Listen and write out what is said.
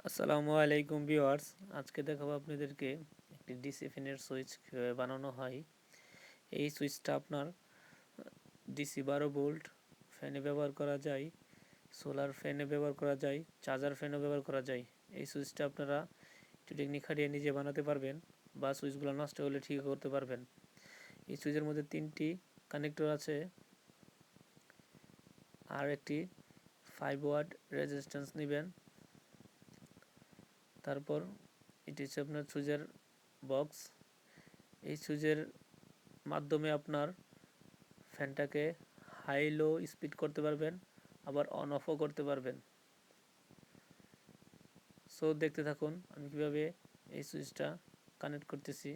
আসসালামু আলাইকুম ভিউয়ার্স। আজকে দেখাবো আপনাদেরকে একটি ডিসি ফ্যানের সুইচ কীভাবে বানানো হয়। এই সুইচটা আপনার ডিসি 12 ভোল্ট ফ্যানে ব্যবহার করা যায়, সোলার ফ্যানে ব্যবহার করা যায়, চার্জার ফ্যানও ব্যবহার করা যায়। এই সুইচটা আপনারা একটু টেকনিক খাটিয়ে নিজে বানাতে পারবেন বা সুইচগুলো নষ্ট হলে ঠিক করতে পারবেন। এই সুইচের মধ্যে 3টি কানেক্টর আছে আর একটি 5 ওয়াট রেজিস্ট্যান্স নেবেন। তারপর এটি হচ্ছে আপনার সুইচের বক্স। এই সুইচের মাধ্যমে আপনার ফ্যানটাকে হাই লো স্পিড করতে পারবেন, আবার অন অফও করতে পারবেন। সো দেখতে থাকুন আমি কিভাবে এই সুইচটা কানেক্ট করতেছি।